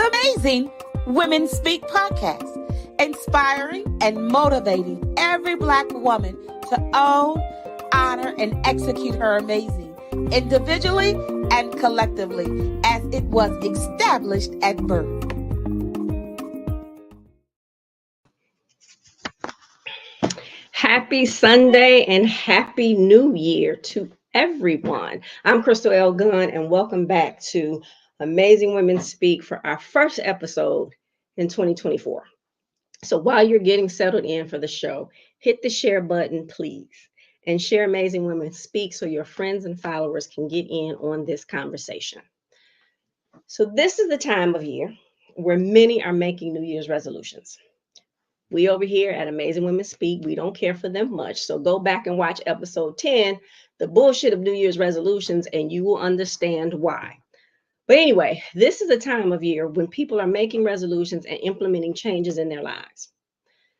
Amazing Women Speak podcast, inspiring and motivating every Black woman to own, honor, and execute her amazing, individually and collectively, as it was established at birth. Happy Sunday and Happy New Year to everyone. I'm Crystal L. Gunn, and welcome back to Amazing Women Speak for our first episode in 2024. So while you're getting settled in for the show, hit the share button, please, and share Amazing Women Speak so your friends and followers can get in on this conversation. So this is the time of year where many are making New Year's resolutions. We over here at Amazing Women Speak, we don't care for them much. So go back and watch episode 10, The Bullshit of New Year's Resolutions, and you will understand why. But anyway, this is a time of year when people are making resolutions and implementing changes in their lives.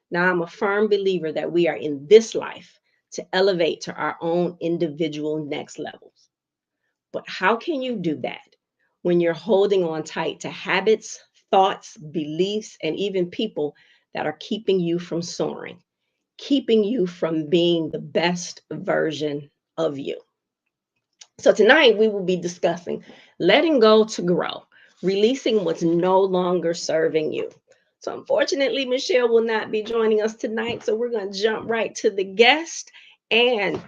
Now, I'm a firm believer that we are in this life to elevate to our own individual next levels. But how can you do that when you're holding on tight to habits, thoughts, beliefs, and even people that are keeping you from soaring, keeping you from being the best version of you? So tonight we will be discussing letting go to grow, releasing what's no longer serving you. So unfortunately, Michele will not be joining us tonight. So we're going to jump right to the guest. And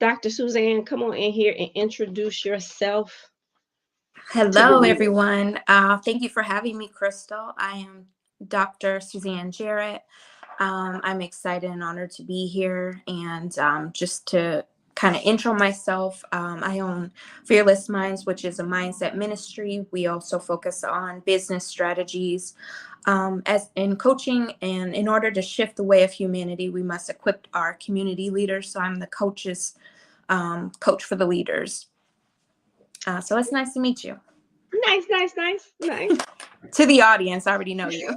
Dr. Suzanne, come on in here and introduce yourself. Hello, everyone. Thank you for having me, Crystal. I am Dr. Suzanne Jarrett. I'm excited and honored to be here. And just to kind of intro myself, I own Fearless Mindz, which is a mindset ministry. We also focus on business strategies as in coaching. And in order to shift the way of humanity, we must equip our community leaders. So I'm the coach for the leaders. So it's nice to meet you. Nice. To the audience, I already know you.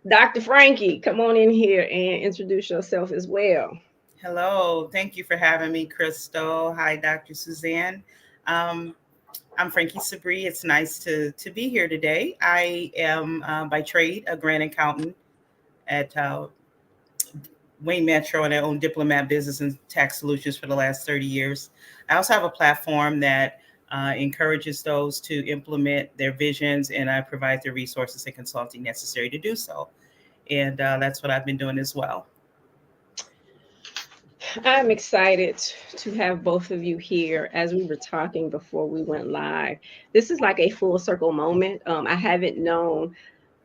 Dr. Franki, come on in here and introduce yourself as well. Hello. Thank you for having me, Crystal. Hi, Dr. Suzanne. I'm Franki Sebree. It's nice to be here today. I am by trade a grant accountant at Wayne Metro, and I own Diplomat Business and Tax Solutions for the last 30 years. I also have a platform that encourages those to implement their visions, and I provide the resources and consulting necessary to do so. And that's what I've been doing as well. I'm excited to have both of you here. As we were talking before we went live, this is like a full circle moment. I haven't known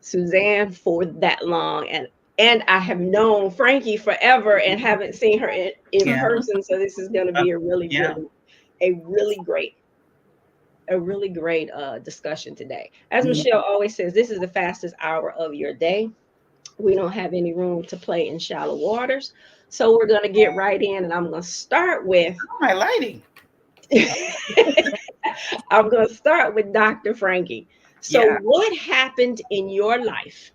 Suzanne for that long, and I have known Franki forever and haven't seen her in person. So this is going to be a really great discussion today. As Michele always says, this is the fastest hour of your day. We don't have any room to play in shallow waters. So we're going to get right in, and I'm going to start with my lighting. I'm going to start with Dr. Franki. So what happened in your life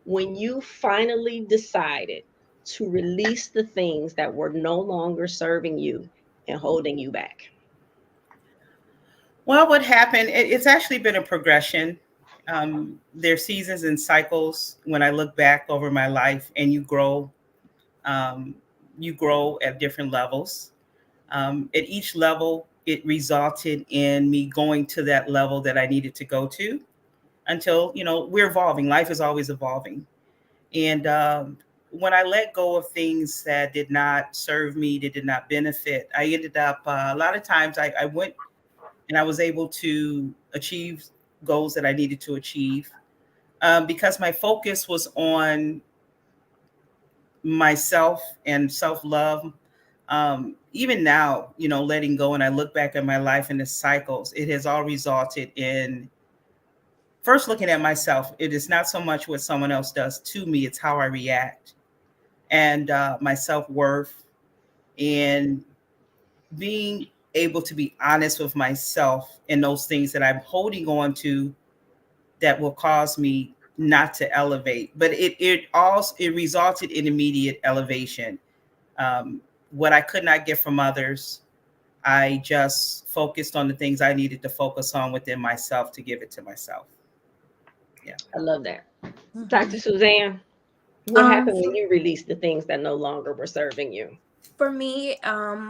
when you finally decided to release the things that were no longer serving you and holding you back? Well, what happened, it's actually been a progression. There's seasons and cycles when I look back over my life, and you grow at different levels. At each level, it resulted in me going to that level that I needed to go to until, we're evolving. Life is always evolving. And when I let go of things that did not serve me, that did not benefit, I ended up, a lot of times I went and I was able to achieve goals that I needed to achieve because my focus was on myself and self-love. Even now, letting go, and I look back at my life and the cycles, it has all resulted in first looking at myself. It is not so much what someone else does to me, it's how I react, and my self-worth, and being able to be honest with myself in those things that I'm holding on to that will cause me not to elevate. But it resulted in immediate elevation. What I could not get from others, I just focused on the things I needed to focus on within myself to give it to myself. Yeah. I love that. Mm-hmm. Dr. Suzanne, what happened when you released the things that no longer were serving you? For me,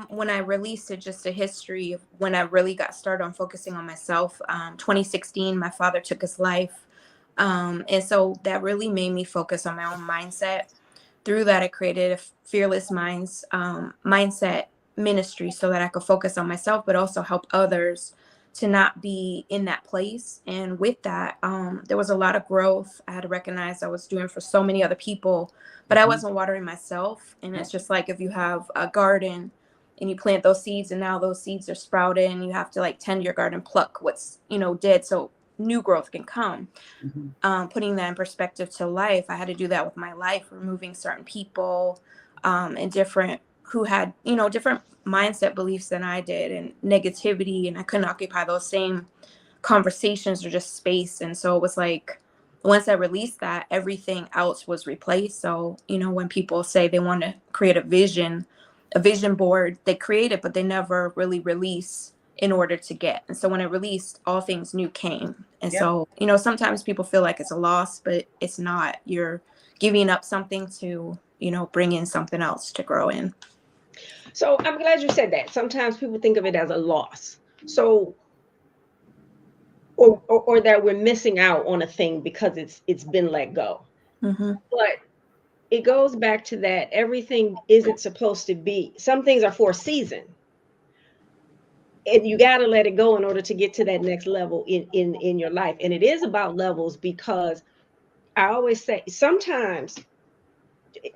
when I released it, just a history of when I really got started on focusing on myself. 2016, my father took his life. And so that really made me focus on my own mindset. Through that, I created a Fearless Minds mindset ministry so that I could focus on myself, but also help others to not be in that place. And with that, there was a lot of growth. I had to recognize I was doing for so many other people, but I wasn't watering myself. And it's just like if you have a garden and you plant those seeds and now those seeds are sprouted and you have to like tend your garden, pluck what's, dead so new growth can come. Putting that in perspective to life, I had to do that with my life, removing certain people and different who had, different mindset beliefs than I did and negativity. And I couldn't occupy those same conversations or just space. And so it was like, once I released that, everything else was replaced. So, when people say they want to create a vision board, they create it, but they never really release in order to get. And so when I released, all things new came. And so, sometimes people feel like it's a loss, but it's not. You're giving up something to, bring in something else to grow in. So I'm glad you said that. Sometimes people think of it as a loss. So, or that we're missing out on a thing because it's been let go. Mm-hmm. But it goes back to that everything isn't supposed to be. Some things are for a season. And you got to let it go in order to get to that next level in your life. And it is about levels, because I always say sometimes,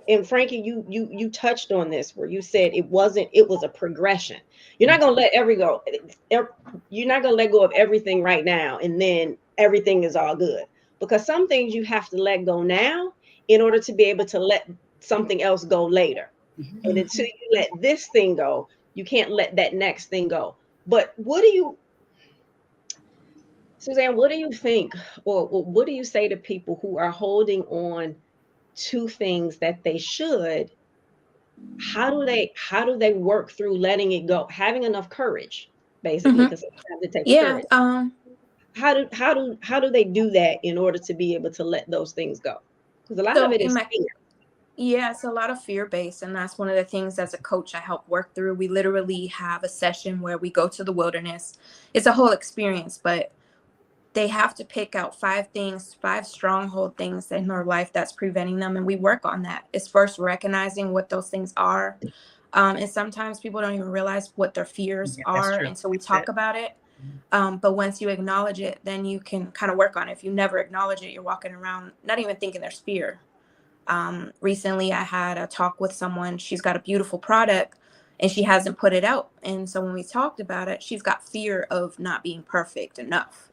and Franki, you touched on this where you said it was a progression. You're not going to you're not going to let go of everything right now and then everything is all good, because some things you have to let go now in order to be able to let something else go later. And until you let this thing go, you can't let that next thing go. But Suzanne, what do you think, or what do you say to people who are holding on to things that they should? How do they work through letting it go, having enough courage, basically, because sometimes it takes courage. How do they do that in order to be able to let those things go? Because a lot of it is fear. Yeah, it's a lot of fear-based, and that's one of the things as a coach I help work through. We literally have a session where we go to the wilderness. It's a whole experience, but they have to pick out 5 stronghold things in their life that's preventing them, and we work on that. It's first recognizing what those things are, and sometimes people don't even realize what their fears are, and so we talk about it. But once you acknowledge it, then you can kind of work on it. If you never acknowledge it, you're walking around not even thinking there's fear. Recently I had a talk with someone. She's got a beautiful product and she hasn't put it out. And so when we talked about it, she's got fear of not being perfect enough,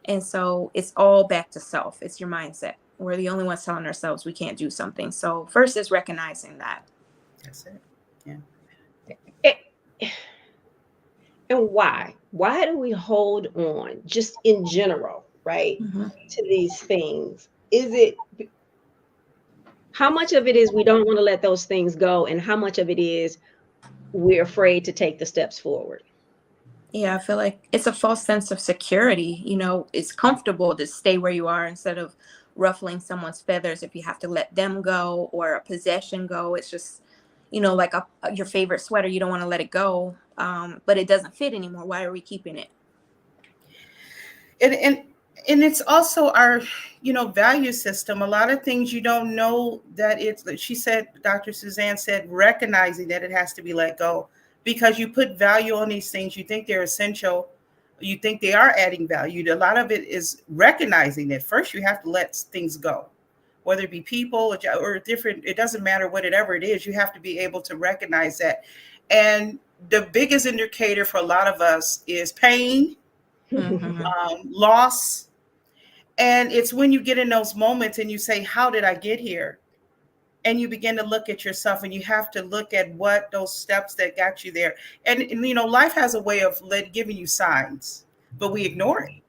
and so it's all back to self. It's your mindset. We're the only ones telling ourselves we can't do something. So first is recognizing that. That's it. Yeah. And why do we hold on, just in general, right, to these things? How much of it is we don't want to let those things go, and how much of it is we're afraid to take the steps forward? Yeah, I feel like it's a false sense of security. It's comfortable to stay where you are instead of ruffling someone's feathers if you have to let them go or a possession go. It's just, like your favorite sweater, you don't want to let it go, but it doesn't fit anymore. Why are we keeping it? And it's also our, value system. A lot of things you don't know that she said, Dr. Suzanne said, recognizing that it has to be let go, because you put value on these things. You think they're essential. You think they are adding value. A lot of it is recognizing that first you have to let things go, whether it be people or different, it doesn't matter whatever it is, you have to be able to recognize that. And the biggest indicator for a lot of us is pain, loss. And it's when you get in those moments and you say, how did I get here? And you begin to look at yourself, and you have to look at what those steps that got you there. And life has a way of giving you signs, but we ignore it.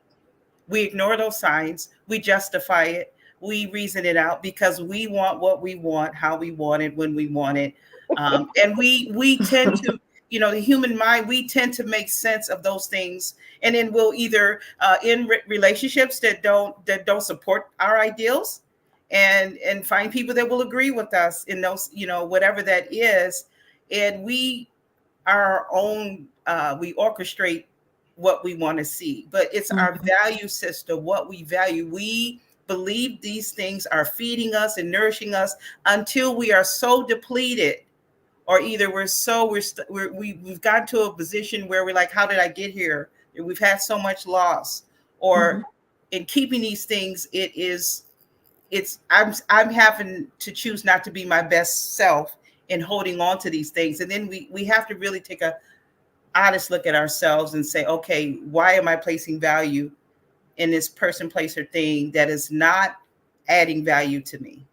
We ignore those signs. We justify it. We reason it out because we want what we want, how we want it, when we want it. And we tend to, the human mind, we tend to make sense of those things, and then we'll either in relationships that don't support our ideals, and find people that will agree with us in those, whatever that is, and we our own we orchestrate what we want to see, but it's our value system, what we value. We believe these things are feeding us and nourishing us until we are so depleted, or either we've gotten to a position where we're like, how did I get here? We've had so much loss, or in keeping these things, I'm having to choose not to be my best self in holding on to these things. And then we have to really take a honest look at ourselves and say, okay, why am I placing value in this person, place, or thing that is not adding value to me,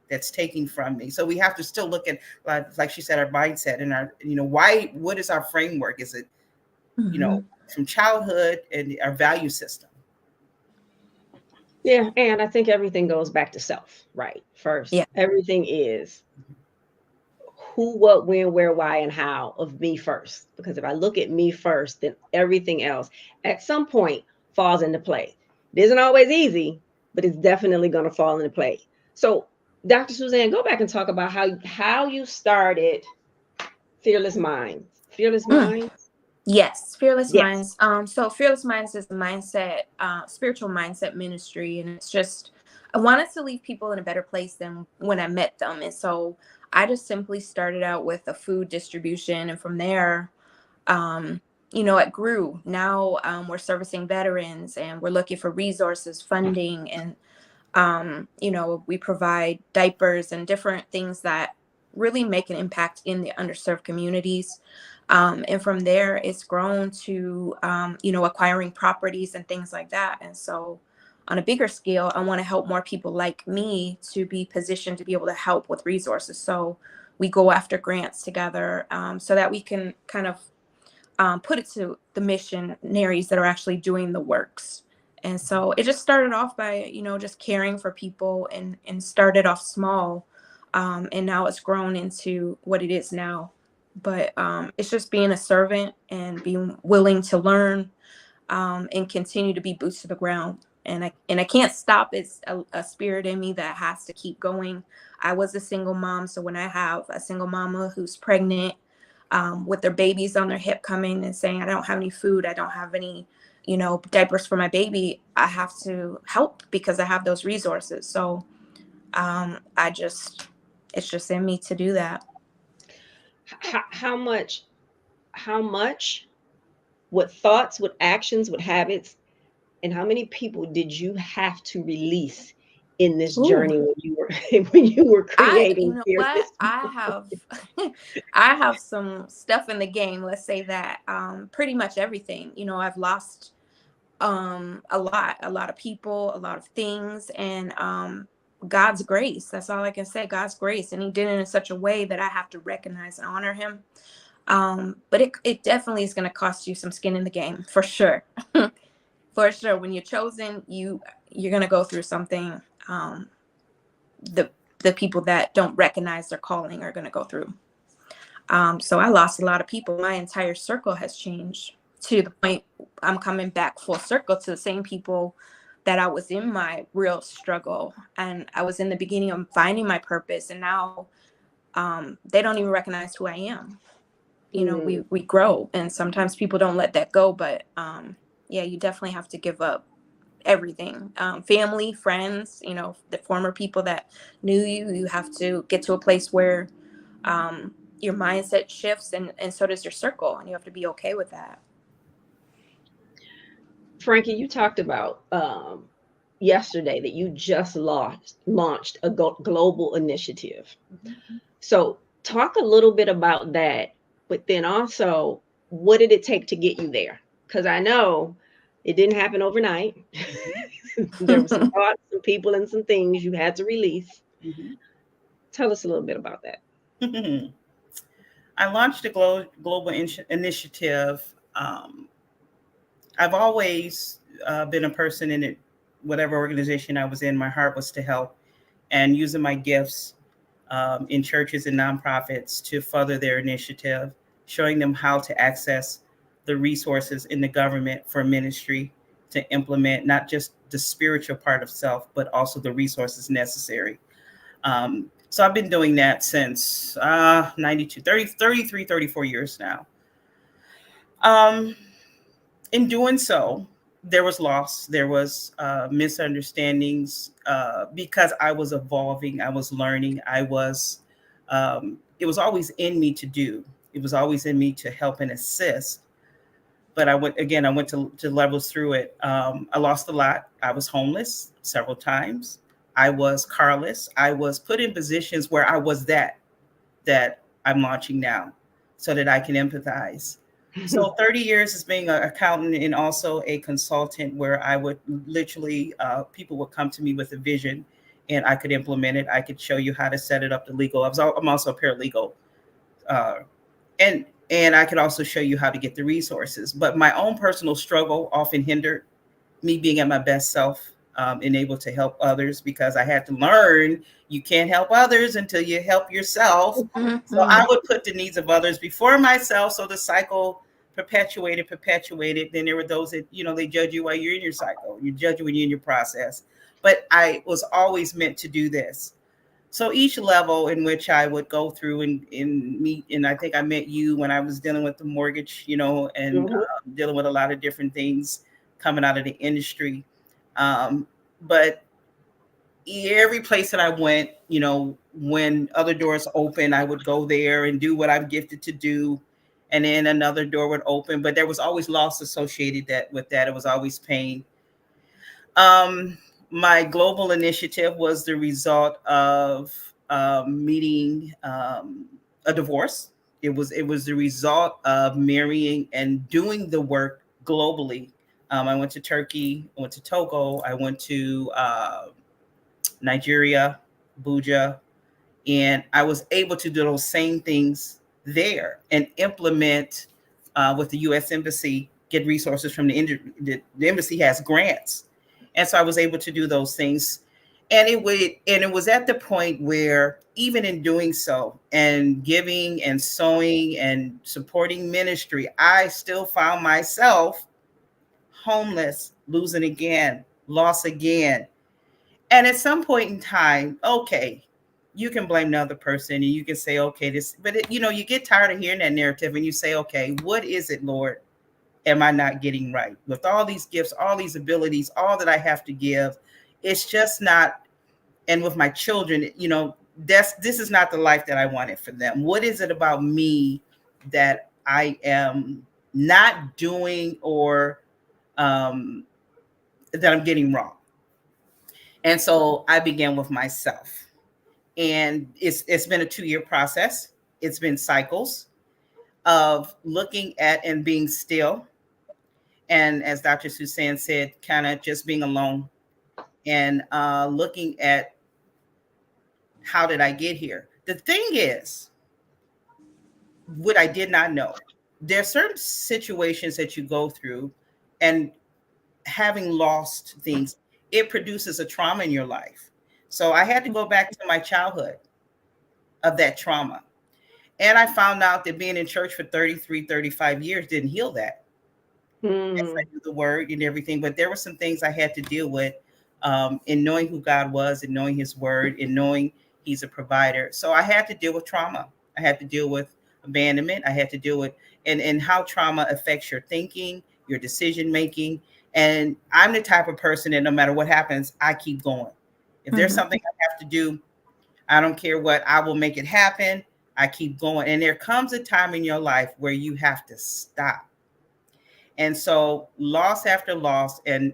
that's taking from me? So we have to still look at, like she said, our mindset and our, what is our framework? Is it, from childhood and our value system? Yeah. And I think everything goes back to self, right? First, everything is who, what, when, where, why, and how of me first. Because if I look at me first, then everything else at some point falls into play. It isn't always easy, but it's definitely going to fall into play. So, Dr. Suzanne, go back and talk about how you started Fearless Minds. Fearless Minds? Yes, Fearless Minds. So Fearless Minds is a mindset, spiritual mindset ministry. And it's just, I wanted to leave people in a better place than when I met them. And so I just simply started out with a food distribution. And from there, it grew. Now we're servicing veterans, and we're looking for resources, funding, and, we provide diapers and different things that really make an impact in the underserved communities. And from there, it's grown to, acquiring properties and things like that. And so on a bigger scale, I want to help more people like me to be positioned to be able to help with resources. So we go after grants together, so that we can kind of put it to the missionaries that are actually doing the works. And so it just started off by, just caring for people, and started off small. And now it's grown into what it is now. But it's just being a servant and being willing to learn, and continue to be boots to the ground. And I can't stop. It's a spirit in me that has to keep going. I was a single mom. So when I have a single mama who's pregnant, with their babies on their hip coming and saying, I don't have any food, I don't have any, diapers for my baby, I have to help because I have those resources. So it's just in me to do that. How much, what thoughts, what actions, what habits, and how many people did you have to release in this journey when you were creating Fearless? I have some stuff in the game, let's say that. Pretty much everything. I've lost a lot of people, a lot of things, and God's grace. That's all I can say. God's grace. And he did it in such a way that I have to recognize and honor him. But it definitely is going to cost you some skin in the game, for sure. For sure. When you're chosen, you're going to go through something. The people that don't recognize their calling are going to go through. So I lost a lot of people. My entire circle has changed to the point I'm coming back full circle to the same people that I was in my real struggle. And I was in the beginning of finding my purpose. And now they don't even recognize who I am. We grow, and sometimes people don't let that go. But you definitely have to give up everything. Family, friends, the former people that knew you. You have to get to a place where your mindset shifts, and so does your circle, and you have to be okay with that. Franki, you talked about yesterday that you just launched a global initiative. Mm-hmm. So talk a little bit about that, but then also, what did it take to get you there? Because I know it didn't happen overnight. There were some thoughts, some people, and some things you had to release. Mm-hmm. Tell us a little bit about that. I launched a global initiative. I've always been a person in it, whatever organization I was in, my heart was to help, and using my gifts in churches and nonprofits to further their initiative, showing them how to access the resources in the government for ministry to implement not just the spiritual part of self, but also the resources necessary. So I've been doing that since 92, 30, 33, 34 years now. In doing so, there was loss, there was misunderstandings because I was evolving, I was learning, it was always in me to do. It was always in me to help and assist. But I went to levels through it. I lost a lot. I was homeless several times. I was carless. I was put in positions where I was that I'm launching now so that I can empathize. So 30 years as being an accountant and also a consultant where I would literally, people would come to me with a vision and I could implement it. I could show you how to set it up to legal. I'm also a paralegal. And I could also show you how to get the resources. But my own personal struggle often hindered me being at my best self and able to help others, because I had to learn you can't help others until you help yourself. Mm-hmm. So I would put the needs of others before myself. So the cycle perpetuated. Then there were those that, they judge you while you're in your cycle. You judge you when you're in your process. But I was always meant to do this. So each level in which I would go through and meet, and I think I met you when I was dealing with the mortgage, and dealing with a lot of different things coming out of the industry. But every place that I went, when other doors open, I would go there and do what I'm gifted to do. And then another door would open, but there was always loss associated with that. It was always pain. My global initiative was the result of meeting a divorce. It was the result of marrying and doing the work globally. I went to Turkey, I went to Togo, I went to Nigeria, Abuja, and I was able to do those same things there and implement with the U.S. Embassy, get resources from the embassy has grants. And so I was able to do those things. And it was at the point where even in doing so and giving and sowing and supporting ministry, I still found myself homeless, losing again, loss again. And at some point in time, okay, you can blame the other person and you can say, okay, but you get tired of hearing that narrative and you say, okay, what is it, Lord, am I not getting right? With all these gifts, all these abilities, all that I have to give, it's just not. And with my children, this is not the life that I wanted for them. What is it about me that I am not doing or that I'm getting wrong? And so I began with myself. And it's been a 2-year process. It's been cycles of looking at and being still. And as Dr. Suzanne said, kind of just being alone and looking at how did I get here? The thing is, what I did not know, there are certain situations that you go through, and having lost things, it produces a trauma in your life. So I had to go back to my childhood of that trauma. And I found out that being in church for 33, 35 years didn't heal that. Yes, I knew the word and everything, but there were some things I had to deal with in knowing who God was and knowing his word and knowing he's a provider. So I had to deal with trauma. I had to deal with abandonment. I had to deal with and how trauma affects your thinking, your decision making. And I'm the type of person that no matter what happens, I keep going. If there's something I have to do, I don't care what, I will make it happen. I keep going. And there comes a time in your life where you have to stop. And so loss after loss and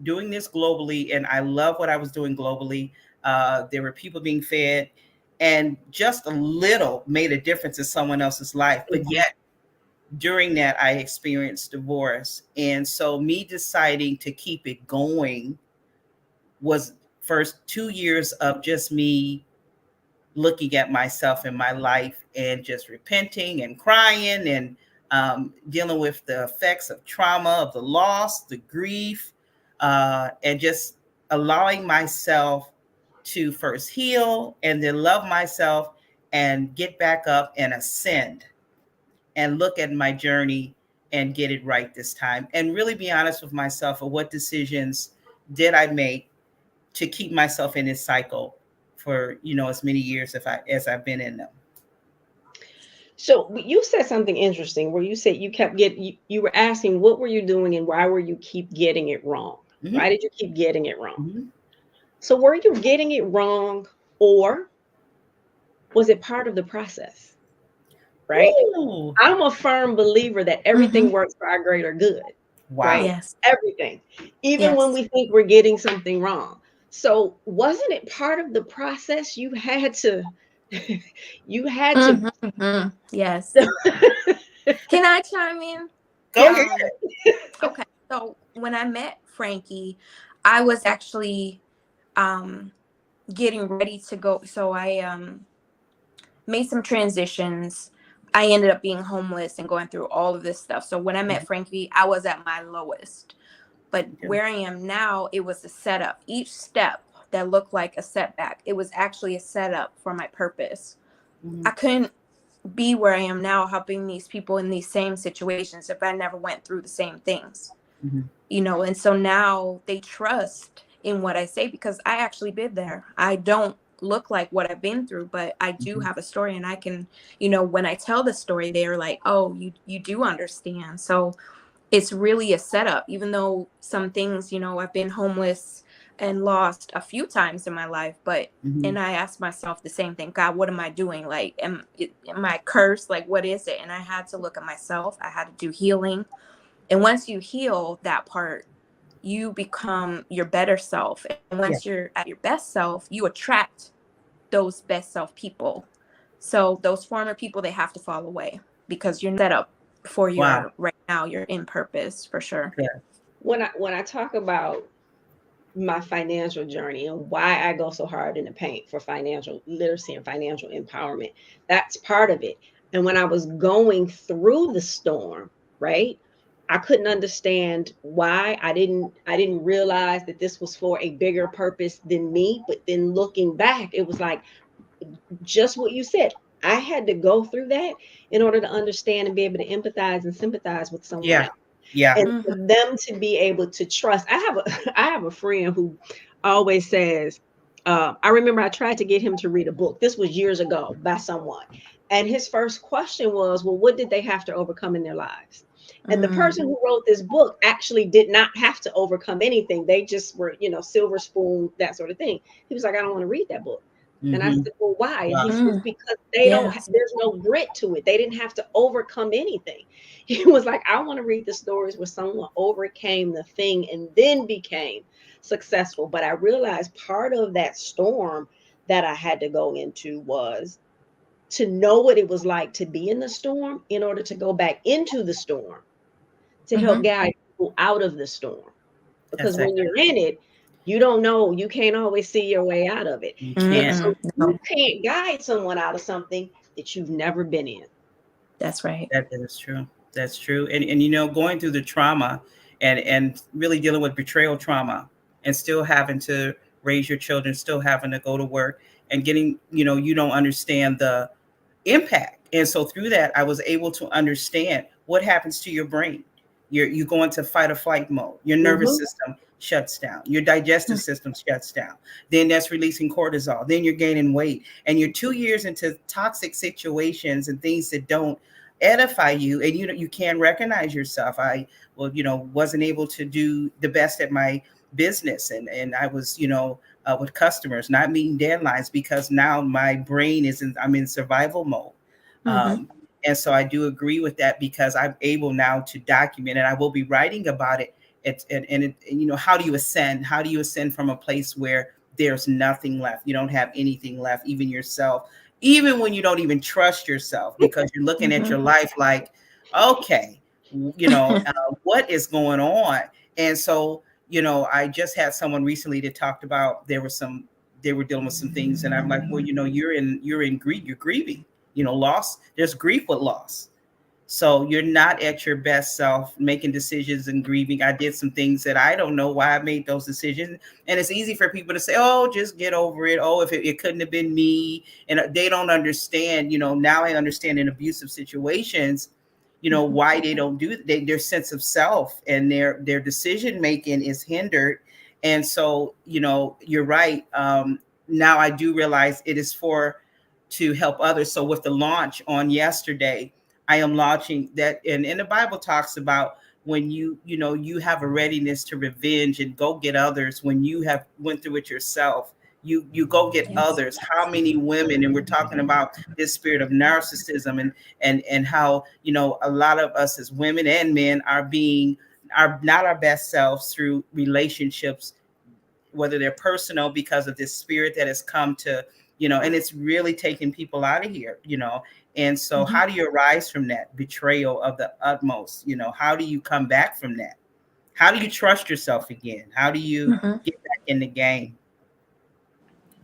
doing this globally. And I love what I was doing globally. There were people being fed and just a little made a difference in someone else's life. But yet during that, I experienced divorce. And so me deciding to keep it going was first 2 years of just me looking at myself in my life and just repenting and crying and dealing with the effects of trauma, of the loss, the grief, and just allowing myself to first heal and then love myself and get back up and ascend. and look at my journey and get it right this time, and really be honest with myself of what decisions did I make to keep myself in this cycle for, as many years as I've been in them. So you said something interesting where you said you kept you were asking what were you doing and why were you keep getting it wrong? Mm-hmm. Why did you keep getting it wrong? Mm-hmm. So were you getting it wrong, or was it part of the process? Right? Ooh. I'm a firm believer that everything works for our greater good. Wow. Right? Yes. Everything. Even when we think we're getting something wrong. So wasn't it part of the process? You had to Yes. Can I chime in? Go ahead. Okay. So when I met Franki, I was actually getting ready to go. So I made some transitions. I ended up being homeless and going through all of this stuff. So when I met Franki, I was at my lowest. But where I am now, it was a setup. Each step that looked like a setback, it was actually a setup for my purpose. I couldn't be where I am now, helping these people in these same situations if I never went through the same things. And so now they trust in what I say because I actually been there. I don't look like what I've been through, but I do have a story, and I can, when I tell the story, they're like, oh, you do understand. So it's really a setup, even though some things, I've been homeless and lost a few times in my life, but and I asked myself the same thing, God, what am I doing? Like, am I cursed? Like, what is it? And I had to look at myself. I had to do healing. And once you heal that part, you become your better self. And once you're at your best self, you attract those best self people. So those former people, they have to fall away because you're set up for your right now. You're in purpose for sure. Yeah. When I talk about my financial journey and why I go so hard in the paint for financial literacy and financial empowerment, that's part of it. And when I was going through the storm, right, I couldn't understand why. I didn't realize that this was for a bigger purpose than me. But then looking back, it was like just what you said. I had to go through that in order to understand and be able to empathize and sympathize with someone else. Yeah. And for them to be able to trust. I have a friend who always says, I remember I tried to get him to read a book. This was years ago by someone. And his first question was, well, what did they have to overcome in their lives? And the person who wrote this book actually did not have to overcome anything. They just were, silver spoon, that sort of thing. He was like, I don't want to read that book. And I said, well, why? And he says, because there's no grit to it. They didn't have to overcome anything. He was like, I want to read the stories where someone overcame the thing and then became successful. But I realized part of that storm that I had to go into was to know what it was like to be in the storm in order to go back into the storm to help guide people out of the storm. Because when you're in it, you don't know, you can't always see your way out of it. You can't. And so you can't guide someone out of something that you've never been in. That's right. That is true. That's true. And going through the trauma and really dealing with betrayal trauma and still having to raise your children, still having to go to work and getting, you don't understand the impact. And so through that, I was able to understand what happens to your brain. You go into fight or flight mode. Your nervous system shuts down. Your digestive system shuts down. Then that's releasing cortisol. Then you're gaining weight. And you're 2 years into toxic situations and things that don't edify you. And you can't recognize yourself. I wasn't able to do the best at my business. And I was, with customers, not meeting deadlines because now my brain I'm in survival mode. And so I do agree with that because I'm able now to document, and I will be writing about it. How do you ascend? How do you ascend from a place where there's nothing left? You don't have anything left, even yourself, even when you don't even trust yourself because you're looking at your life like, okay, what is going on? And so, I just had someone recently that talked about they were dealing with some things, and I'm like, well, you're in grief, you're grieving. Loss, there's grief with loss. So you're not at your best self making decisions and grieving. I did some things that I don't know why I made those decisions. And it's easy for people to say, oh, just get over it. Oh, if it couldn't have been me. And they don't understand, now I understand in abusive situations, why they don't do their sense of self and their decision making is hindered. And so, you're right. Now I do realize it is to help others. So with the launch on yesterday, I am launching that. And the Bible talks about when you have a readiness to revenge and go get others, when you have went through it yourself, you go get others. How many women, and we're talking about this spirit of narcissism and how, a lot of us as women and men are not our best selves through relationships, whether they're personal, because of this spirit that has come to, and it's really taking people out of here, And so how do you arise from that betrayal of the utmost? How do you come back from that? How do you trust yourself again? How do you get back in the game?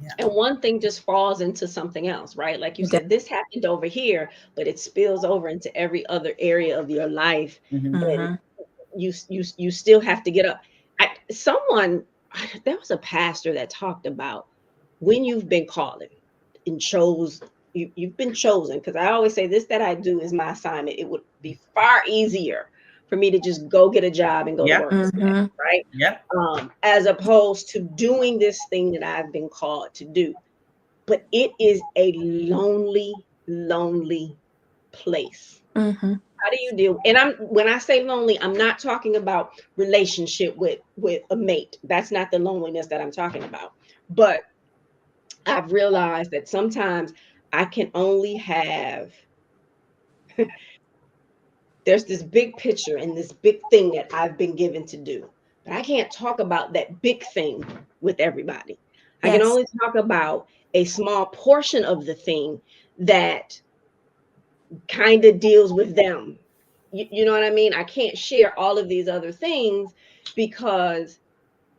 Yeah. And one thing just falls into something else, right? Like you said, this happened over here, but it spills over into every other area of your life. And you still have to get up. There was a pastor that talked about when you've been called and you've been chosen. Because I always say this, that I do is my assignment. It would be far easier for me to just go get a job and go to work today, right? Yeah. As opposed to doing this thing that I've been called to do. But it is a lonely, lonely place. How do you deal? And when I say lonely, I'm not talking about relationship with a mate. That's not the loneliness that I'm talking about. But I've realized that sometimes I can only have there's this big picture and this big thing that I've been given to do. But I can't talk about that big thing with everybody. I can only talk about a small portion of the thing that kind of deals with them. You know what I mean? I can't share all of these other things because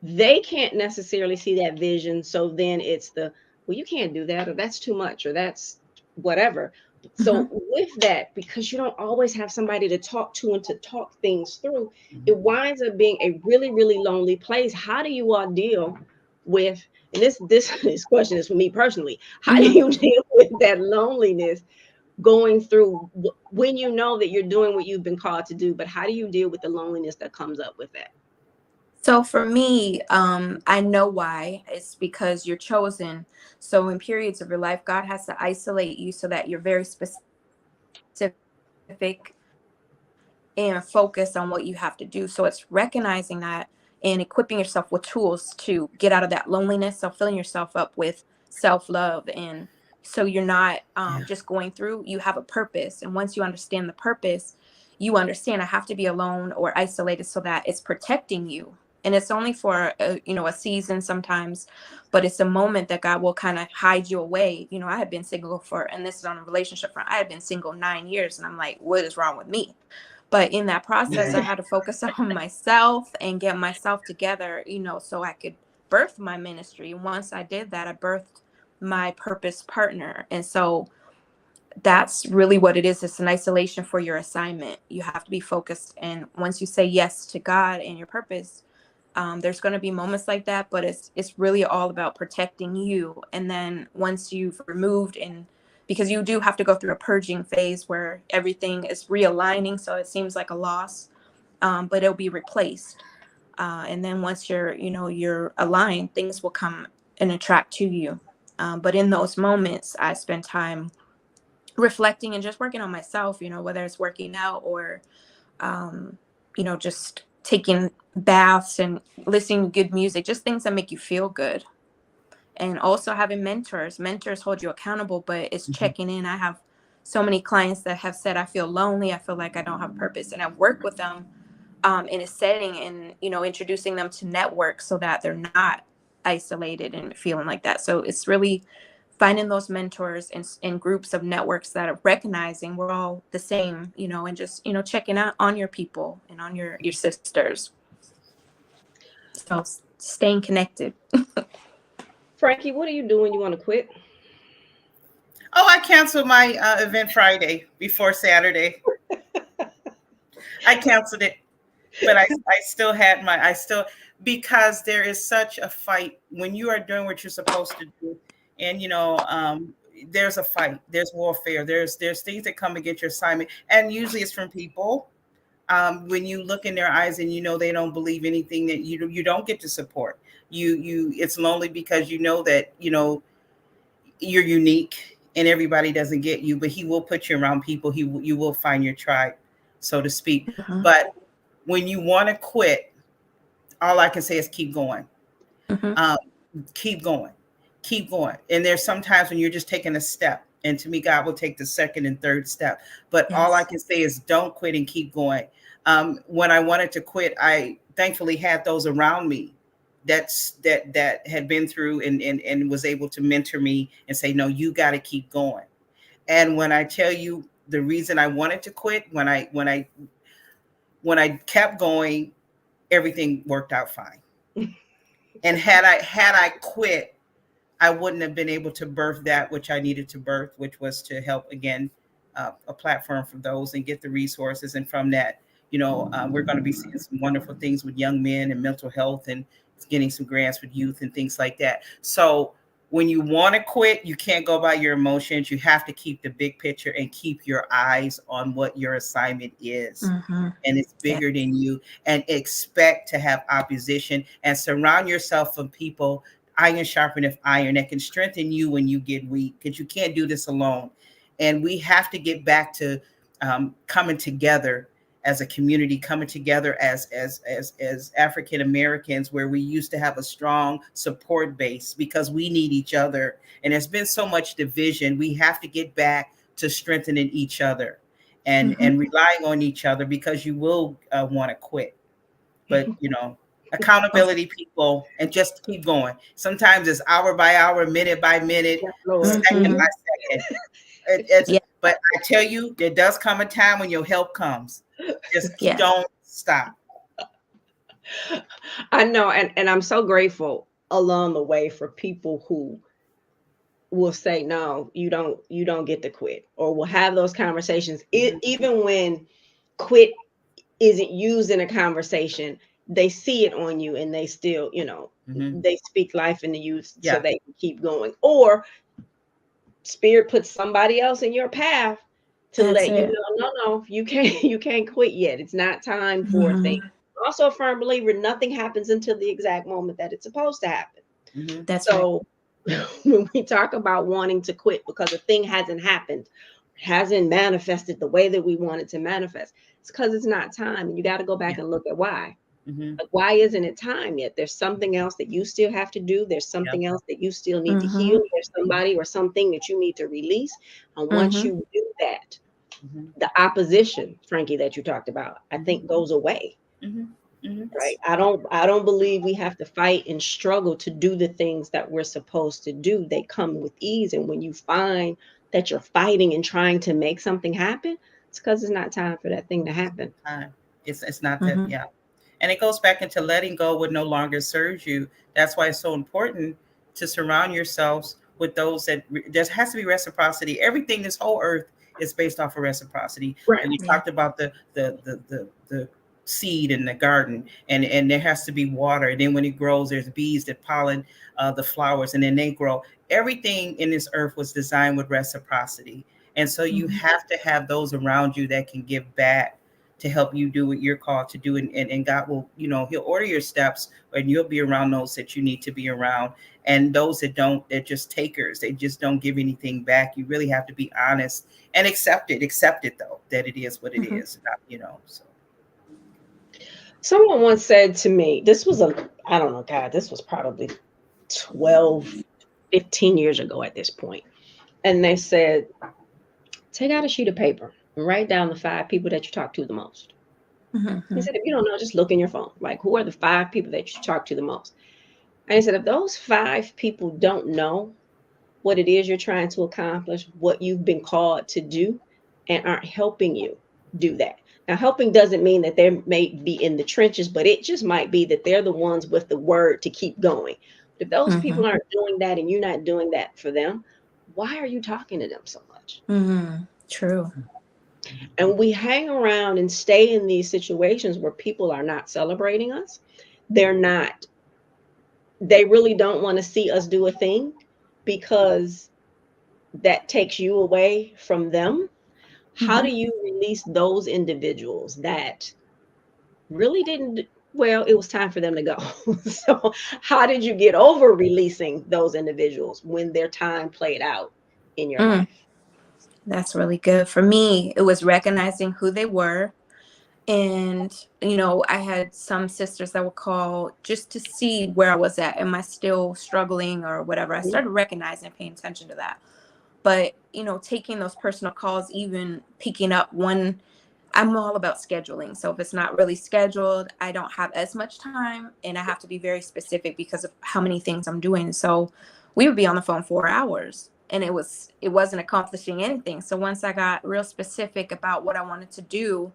they can't necessarily see that vision. So then it's well, you can't do that, or that's too much, or that's whatever. So with that, because you don't always have somebody to talk to and to talk things through, it winds up being a really, really lonely place. How do you all deal with, and this question is for me personally, how do you deal with that loneliness going through when you know that you're doing what you've been called to do, but how do you deal with the loneliness that comes up with that? So for me, I know why. It's because you're chosen. So in periods of your life, God has to isolate you so that you're very specific and focused on what you have to do. So it's recognizing that and equipping yourself with tools to get out of that loneliness. So filling yourself up with self-love. And so you're not just going through, you have a purpose. And once you understand the purpose, you understand I have to be alone or isolated so that it's protecting you. And it's only for a season sometimes, but it's a moment that God will kind of hide you away. I had been single and this is on a relationship front, I had been single 9 years, and I'm like, what is wrong with me? But in that process, I had to focus on myself and get myself together, so I could birth my ministry. And once I did that, I birthed my purpose partner. And so that's really what it is. It's an isolation for your assignment. You have to be focused. And once you say yes to God and your purpose, there's going to be moments like that, but it's really all about protecting you. And then once you've removed, and because you do have to go through a purging phase where everything is realigning, so it seems like a loss, but it'll be replaced. And then once you're aligned, things will come and attract to you. But in those moments, I spend time reflecting and just working on myself, whether it's working out or, just taking baths and listening to good music, just things that make you feel good. And also having mentors hold you accountable, but it's checking in. I have so many clients that have said, I feel lonely. I feel like I don't have purpose. And I work with them in a setting and, introducing them to networks so that they're not isolated and feeling like that. So it's really finding those mentors in groups of networks that are recognizing we're all the same, and just, checking out on your people and on your sisters. So staying connected. Franki, what do you do when you want to quit? Oh, I canceled my event Friday before Saturday. I canceled it, but I still had because there is such a fight when you are doing what you're supposed to do. And, there's a fight, there's warfare, there's things that come against your assignment, and usually it's from people. When you look in their eyes and they don't believe anything, that you don't get to support. It's lonely because that you're unique and everybody doesn't get you, but he will put you around people. You will find your tribe, so to speak. Mm-hmm. But when you want to quit, all I can say is keep going. Mm-hmm. Keep going. Keep going. And there's sometimes when you're just taking a step, and to me, God will take the second and third step. But Yes. all I can say is don't quit and keep going. When I wanted to quit, I thankfully had those around me that had been through and was able to mentor me and say, no, you got to keep going. And when I tell you the reason I wanted to quit, when I kept going, everything worked out fine. And had I quit, I wouldn't have been able to birth that which I needed to birth, which was to help, again, a platform for those and get the resources. And from that, we're going to be seeing some wonderful things with young men and mental health and getting some grants with youth and things like that. So when you want to quit, you can't go by your emotions. You have to keep the big picture and keep your eyes on what your assignment is. Mm-hmm. And it's bigger than you, and expect to have opposition, and surround yourself with people, iron sharpeneth iron, that can strengthen you when you get weak, because you can't do this alone. And we have to get back to coming together as a community, coming together as African Americans, where we used to have a strong support base because we need each other. And there's been so much division. We have to get back to strengthening each other and relying on each other, because you will want to quit. But accountability, people, and just keep going. Sometimes it's hour by hour, minute by minute, second by second. But I tell you, there does come a time when your help comes. Just don't stop. I know, and I'm so grateful along the way for people who will say, no, you don't get to quit, or will have those conversations. Even when quit isn't used in a conversation, they see it on you and they still, they speak life into you so they can keep going. Or Spirit puts somebody else in your path to let you know, no, you can't quit yet. It's not time for things. I'm also a firm believer, nothing happens until the exact moment that it's supposed to happen. That's so when we talk about wanting to quit because a thing hasn't happened, hasn't manifested the way that we want it to manifest, it's because it's not time. And you got to go back and look at why. Like, why isn't it time yet? There's something else that you still have to do. There's something else that you still need to heal. There's somebody or something that you need to release. And once you do that, the opposition, Franki, that you talked about, I think goes away. Right? I don't believe we have to fight and struggle to do the things that we're supposed to do. They come with ease. And when you find that you're fighting and trying to make something happen, it's because it's not time for that thing to happen. It's not that, And it goes back into letting go what no longer serves you. That's why it's so important to surround yourselves with those that there has to be reciprocity. Everything, this whole earth, is based off of reciprocity. Right. And we talked about the seed in the garden, and there has to be water. And then when it grows, there's bees that pollen the flowers, and then they grow. Everything in this earth was designed with reciprocity. And so you have to have those around you that can give back to help you do what you're called to do. And God will, he'll order your steps, and you'll be around those that you need to be around. And those that don't, they're just takers. They just don't give anything back. You really have to be honest and accept it though, that it is what it is, so. Someone once said to me, this was this was probably 12, 15 years ago at this point. And they said, take out a sheet of paper and write down the 5 people that you talk to the most. He said, if you don't know, just look in your phone. Like, who are the 5 people that you talk to the most? And he said, if those 5 people don't know what it is you're trying to accomplish, what you've been called to do, and aren't helping you do that. Now, helping doesn't mean that they may be in the trenches, but it just might be that they're the ones with the word to keep going. If those people aren't doing that and you're not doing that for them, why are you talking to them so much? True. And we hang around and stay in these situations where people are not celebrating us. They really don't want to see us do a thing, because that takes you away from them, how Mhm. do you release those individuals that really didn't, well, it was time for them to go. So how did you get over releasing those individuals when their time played out in your Mm, life? that's really good. For me, it was recognizing who they were. And, I had some sisters that would call just to see where I was at. Am I still struggling or whatever? I started recognizing and paying attention to that. But, taking those personal calls, even picking up one, I'm all about scheduling. So if it's not really scheduled, I don't have as much time, and I have to be very specific because of how many things I'm doing. So we would be on the phone 4 hours, and it wasn't accomplishing anything. So once I got real specific about what I wanted to do,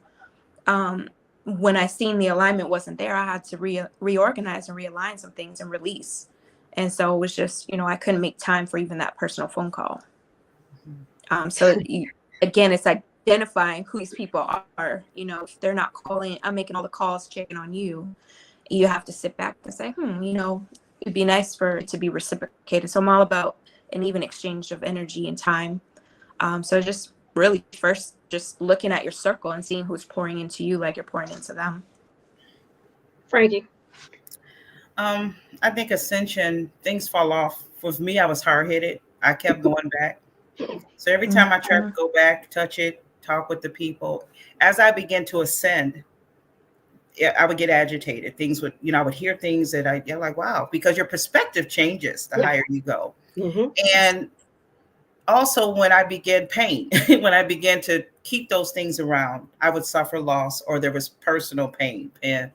um, when I seen the alignment wasn't there, I had to reorganize and realign some things and release. And so it was just, I couldn't make time for even that personal phone call. Again, it's identifying who these people are. If they're not calling, I'm making all the calls, checking on you. You have to sit back and say, it'd be nice for it to be reciprocated. So I'm all about an even exchange of energy and time. So just really first just looking at your circle and seeing who's pouring into you like you're pouring into them. Franki? I think ascension, things fall off. With me, I was hard-headed. I kept going back. So every time I tried to go back, touch it, talk with the people, as I began to ascend, I would get agitated. Things would, I would hear things that you're like, wow, because your perspective changes the higher you go. Mm-hmm. And also when I began pain, when I began to keep those things around, I would suffer loss or there was personal pain. And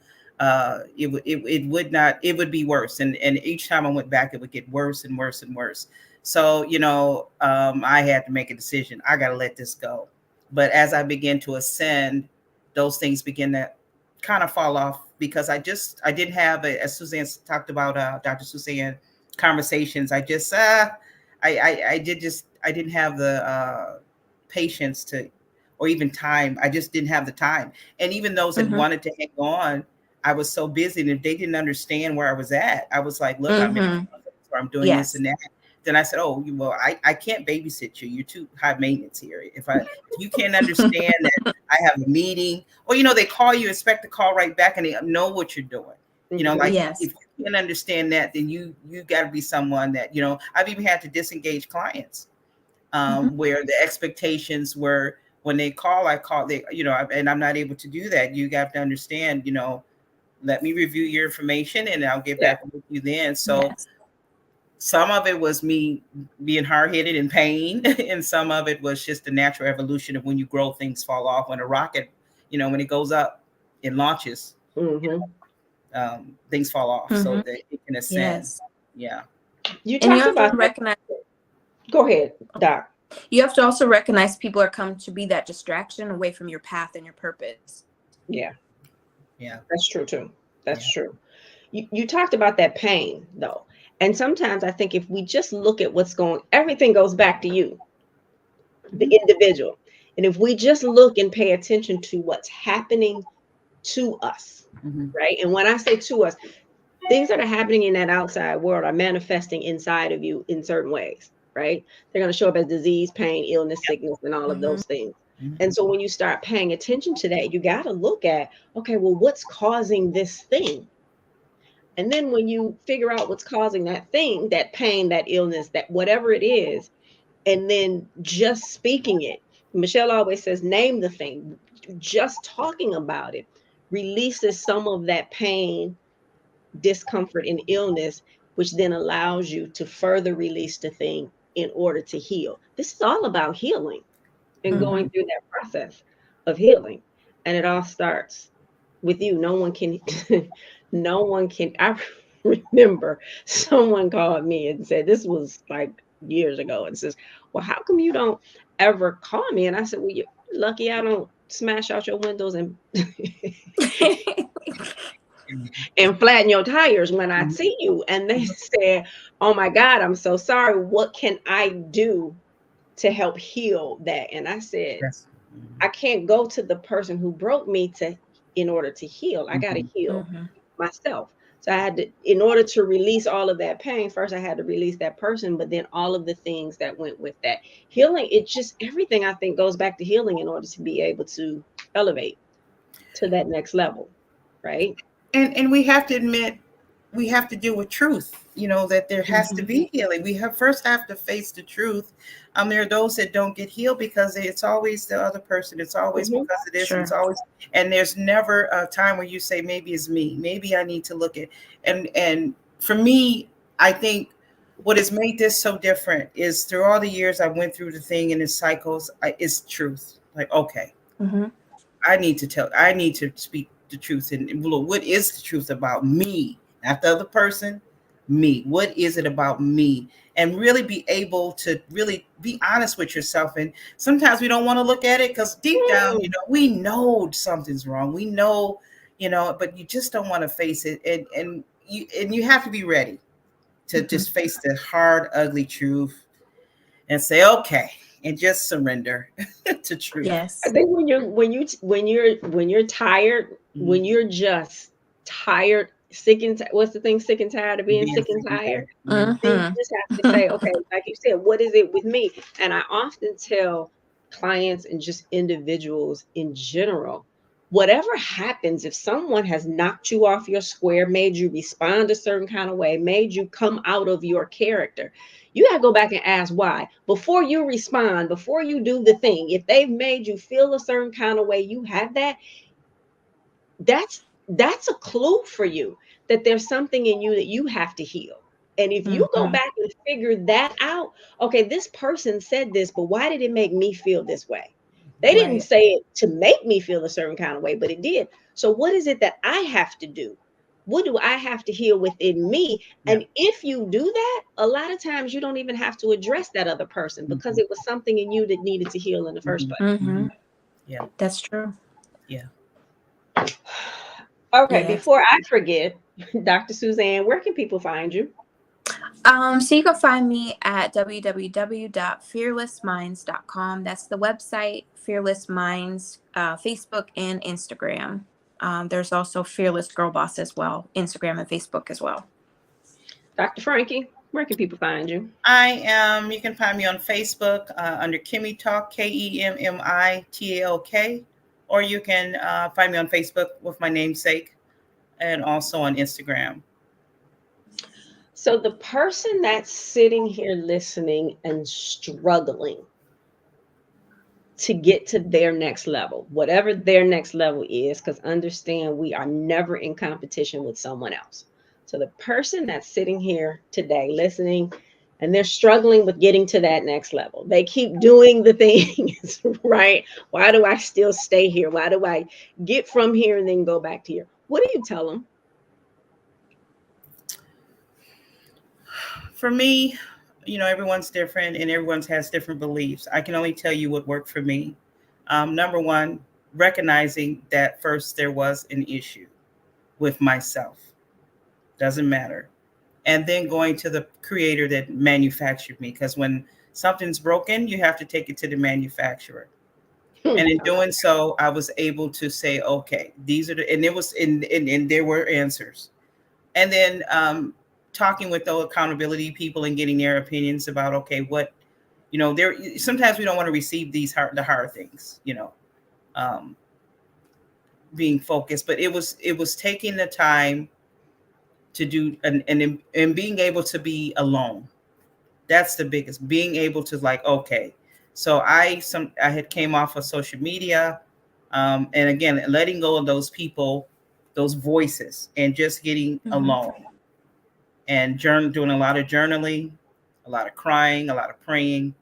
it would be worse. And each time I went back, it would get worse and worse and worse. So, I had to make a decision. I got to let this go. But as I began to ascend, those things begin to kind of fall off because I didn't have, as Suzanne talked about, Dr. Suzanne, conversations. I didn't have the patience to, or even time. I just didn't have the time. And even those that wanted to hang on, I was so busy. And if they didn't understand where I was at, I was like, look, I'm in a where I'm doing this and that. Then I said, oh, well, I can't babysit you. You're too high maintenance here. If you can't understand that I have a meeting, or, they call you, expect to call right back and they know what you're doing. If you can't understand that, then you got to be someone that, I've even had to disengage clients where the expectations were when they call, and I'm not able to do that. You have to understand, let me review your information and I'll get back with you then. So some of it was me being hard-headed in pain, and some of it was just the natural evolution of when you grow, things fall off. When a rocket, when it goes up, it launches, things fall off so that it can ascend. Yeah. You talked about recognize. Go ahead, Doc. You have to also recognize people are coming to be that distraction away from your path and your purpose. Yeah. That's true too. That's true. You talked about that pain though. And sometimes I think if we just look at everything goes back to you, the individual. And if we just look and pay attention to what's happening to us, right? And when I say to us, things that are happening in that outside world are manifesting inside of you in certain ways, right? They're going to show up as disease, pain, illness, sickness, and all of those things. And so when you start paying attention to that, you got to look at, okay, well, what's causing this thing? And then when you figure out what's causing that thing, that pain, that illness, that whatever it is, and then just speaking it, Michele always says, name the thing. Just talking about it releases some of that pain, discomfort, and illness, which then allows you to further release the thing in order to heal. This is all about healing and going through that process of healing. And it all starts with you. No one can, I remember someone called me and said, this was like years ago, and says, well, how come you don't ever call me? And I said, well, you're lucky I don't smash out your windows and and flatten your tires when I see you. And they said, oh my God, I'm so sorry. What can I do to help heal that? And I said, I can't go to the person who broke me in order to heal. I got to heal myself. So I had to, in order to release all of that pain, first I had to release that person, but then all of the things that went with that. Healing, it just, everything I think goes back to healing in order to be able to elevate to that next level, right? And we have to admit, we have to deal with truth, that there has to be healing. We first have to face the truth. There are those that don't get healed because it's always the other person. It's always because of this. Sure. It's always, and there's never a time where you say, maybe it's me. Maybe I need to look at, and for me, I think what has made this so different is through all the years I went through the thing and the cycles, it's truth. Like, okay, I need to speak the truth. And what is the truth about me? Not the other person, me. What is it about me? And really be able to really be honest with yourself. And sometimes we don't want to look at it because deep down, we know something's wrong. We know, but you just don't want to face it. And you have to be ready to just face the hard, ugly truth and say, okay, and just surrender to truth. Yes. I think when you're tired, when you're just tired, sick and what's the thing? Sick and tired of being sick and tired. Then you just have to say, okay, like you said, what is it with me? And I often tell clients and just individuals in general, whatever happens, if someone has knocked you off your square, made you respond a certain kind of way, made you come out of your character, you got to go back and ask why. Before you respond, before you do the thing, if they've made you feel a certain kind of way, you have that's a clue for you that there's something in you that you have to heal. And if you go back and figure that out, okay, this person said this, but why did it make me feel this way? They didn't say it to make me feel a certain kind of way, but it did. So what is it that I have to do? What do I have to heal within me? And if you do that, a lot of times you don't even have to address that other person because it was something in you that needed to heal in the first place. Yeah, that's true. Yeah. Okay, before I forget, Dr. Suzanne, where can people find you? So you can find me at www.fearlessminds.com. That's the website, Fearless Minds, Facebook and Instagram. There's also Fearless Girl Boss as well, Instagram and Facebook as well. Dr. Franki, where can people find you? You can find me on Facebook under KEMII Talk, KEMITALK, or you can find me on Facebook with my namesake and also on Instagram. So the person that's sitting here listening and struggling to get to their next level, whatever their next level is, because understand we are never in competition with someone else. So the person that's sitting here today listening and they're struggling with getting to that next level, they keep doing the things, right? Why do I still stay here? Why do I get from here and then go back to here? What do you tell them? For me, everyone's different and everyone has different beliefs. I can only tell you what worked for me. Number one, recognizing that first there was an issue with myself. Doesn't matter. And then going to the creator that manufactured me. Because when something's broken, you have to take it to the manufacturer. And in doing so, I was able to say, okay, these are and there were answers. And then talking with the accountability people and getting their opinions about, okay, what, sometimes we don't want to receive the hard things, being focused, but it was taking the time to do and being able to be alone. That's the biggest, being able to okay. So I had came off of social media, and again, letting go of those people, those voices, and just getting alone. And doing a lot of journaling, a lot of crying, a lot of praying.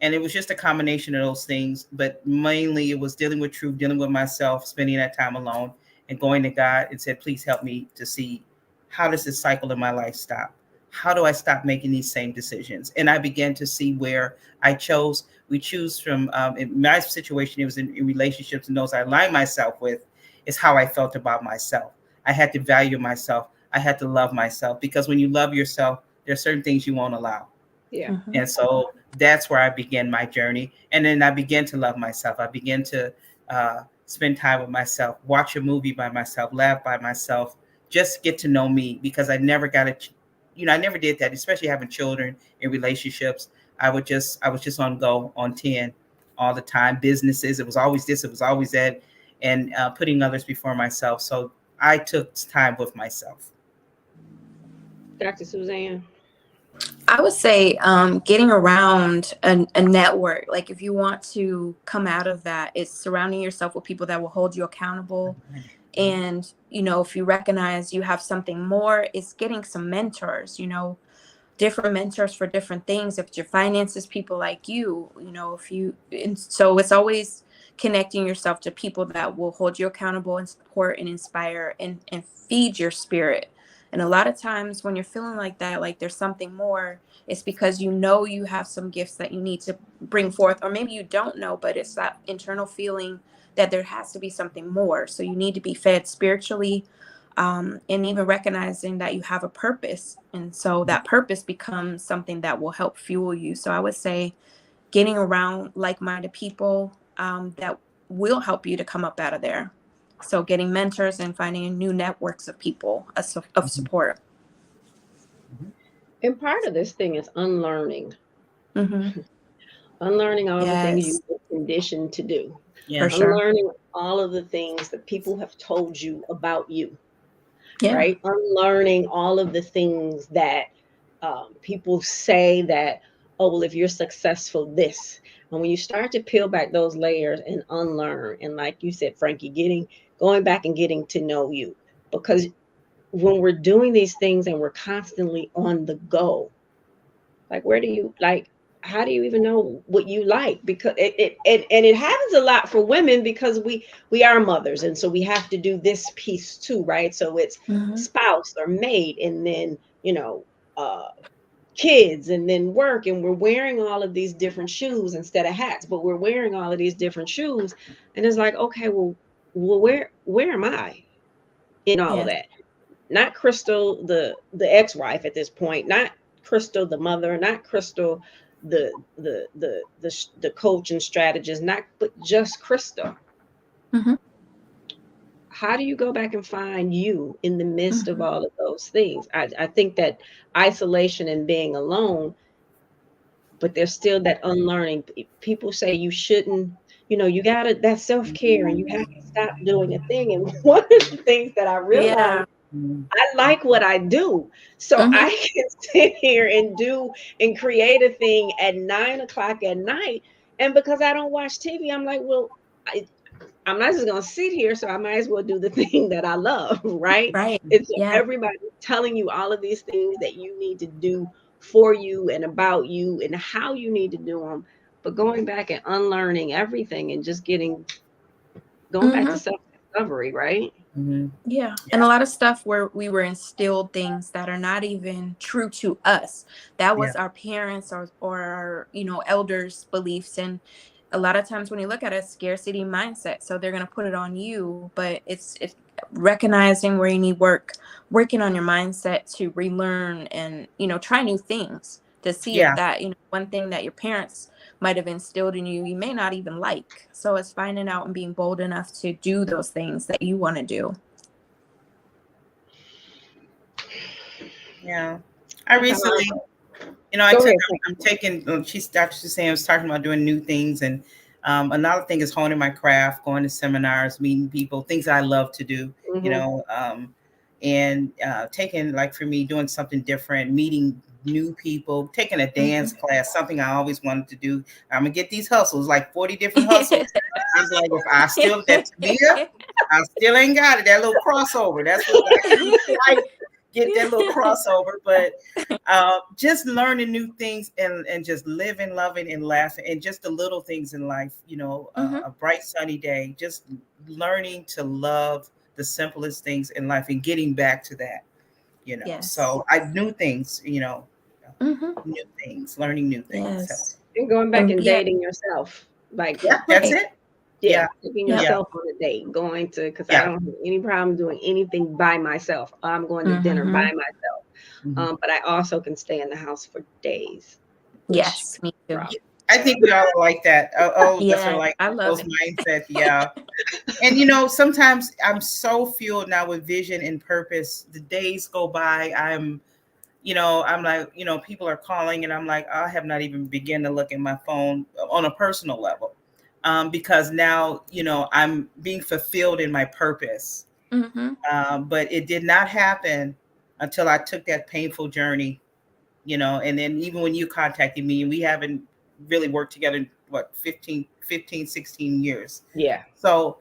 And it was just a combination of those things. But mainly it was dealing with truth, dealing with myself, spending that time alone and going to God and said, please help me to see, how does this cycle in my life stop? How do I stop making these same decisions? And I began to see where we choose from, in my situation, it was in relationships and those I aligned myself with, is how I felt about myself. I had to value myself. I had to love myself, because when you love yourself, there are certain things you won't allow. Yeah. And so that's where I began my journey. And then I began to love myself. I began to spend time with myself, watch a movie by myself, laugh by myself, just get to know me, because I never got a, I never did that, especially having children and relationships. I was just on go on 10 all the time. Businesses, it was always this, it was always that, and putting others before myself. So I took time with myself. Dr. Suzanne? I would say getting around a network. Like if you want to come out of that, it's surrounding yourself with people that will hold you accountable. And, if you recognize you have something more, it's getting some mentors, different mentors for different things. If it's your finances, people like you, and so it's always connecting yourself to people that will hold you accountable and support and inspire and feed your spirit. And a lot of times when you're feeling like that, like there's something more, it's because you have some gifts that you need to bring forth, or maybe you don't know, but it's that internal feeling that there has to be something more. So you need to be fed spiritually, and even recognizing that you have a purpose. And so that purpose becomes something that will help fuel you. So I would say getting around like-minded people that will help you to come up out of there. So getting mentors and finding new networks of people of support. And part of this thing is unlearning. Mm-hmm. Unlearning all the things you've been conditioned to do. Yeah. Unlearning all of the things that people have told you about you. Yeah. Right? Unlearning all of the things that people say that, oh, well, if you're successful, this. And when you start to peel back those layers and unlearn, and like you said, Franki, going back and getting to know you, because when we're doing these things and we're constantly on the go, like how do you even know what you like? Because it happens a lot for women, because we are mothers, and so we have to do this piece too, right? So it's spouse or maid, and then kids, and then work, and we're wearing all of these different shoes instead of hats, but we're wearing all of these different shoes, and it's like, okay, well where am I in all of that? Not Crystal, the ex-wife at this point, not Crystal, the mother, not Crystal, the coach and strategist, but just Crystal. Mm-hmm. How do you go back and find you in the midst of all of those things? I think that isolation and being alone, but there's still that unlearning. People say you shouldn't, you gotta, that self-care, and you have to stop doing a thing. And one of the things that I realized, I like what I do. So I can sit here and do and create a thing at 9 o'clock at night. And because I don't watch TV, I'm like, well, I'm not just going to sit here. So I might as well do the thing that I love. Right. Right. And so everybody's telling you all of these things that you need to do for you and about you and how you need to do them. But going back and unlearning everything and just going back to self-discovery. Right. Yeah. And a lot of stuff where we were instilled things that are not even true to us. That was our parents or our, elders' beliefs. And a lot of times when you look at a scarcity mindset, so they're going to put it on you, but it's recognizing where you need working on your mindset to relearn and, try new things to see if that, one thing that your parents might have instilled in you, you may not even like. So it's finding out and being bold enough to do those things that you want to do. Yeah. I recently, Dr. Suzanne was talking about doing new things. And another thing is honing my craft, going to seminars, meeting people, things that I love to do, and taking, like for me, doing something different, meeting new people, taking a dance class, something I always wanted to do. I'm gonna get these hustles, like 40 different hustles. I was like, if I still, that's me, I still ain't got it. That little crossover. That's what I get, that little crossover. But just learning new things and just living, loving, and laughing, and just the little things in life. A bright sunny day. Just learning to love the simplest things in life and getting back to that. So I new things. New things, learning new things. So. And going back and dating yourself. Like, that's it. Taking yourself on a date, because I don't have any problem doing anything by myself. I'm going to dinner by myself. But I also can stay in the house for days. Yes, me too. I think we all like that. Different, like I love those mindsets. Yeah. And you know, sometimes I'm so fueled now with vision and purpose. The days go by. I'm like, people are calling and I'm like, I have not even begun to look at my phone on a personal level. Because now, I'm being fulfilled in my purpose. But it did not happen until I took that painful journey, and then even when you contacted me, we haven't really worked together, what, 16 years. Yeah. So,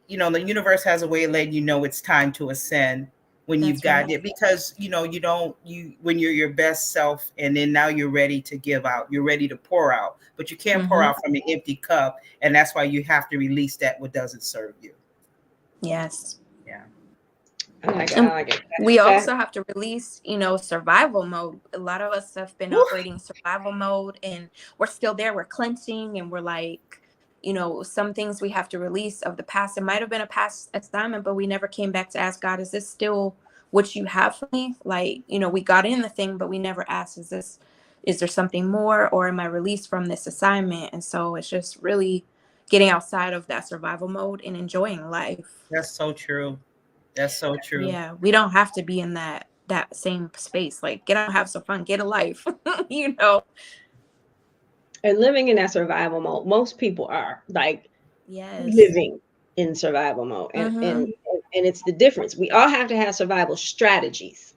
the universe has a way of letting you know it's time to ascend when you've got it, because, when you're your best self, and then now you're ready to give out, you're ready to pour out, but you can't pour out from an empty cup. And that's why you have to release that what doesn't serve you. Yes. Yeah. I like it. We also have to release, survival mode. A lot of us have been operating survival mode, and we're still there. We're clenching, and we're like, some things we have to release of the past. It might have been a past assignment, but we never came back to ask God, is this still what you have for me? Like, we got in the thing, but we never asked, is there something more, or am I released from this assignment? And so it's just really getting outside of that survival mode and enjoying life. That's so true. That's so true. Yeah, we don't have to be in that same space. Like, get out, have some fun, get a life, And living in that survival mode, most people are like yes, living in survival mode. And it's the difference. We all have to have survival strategies,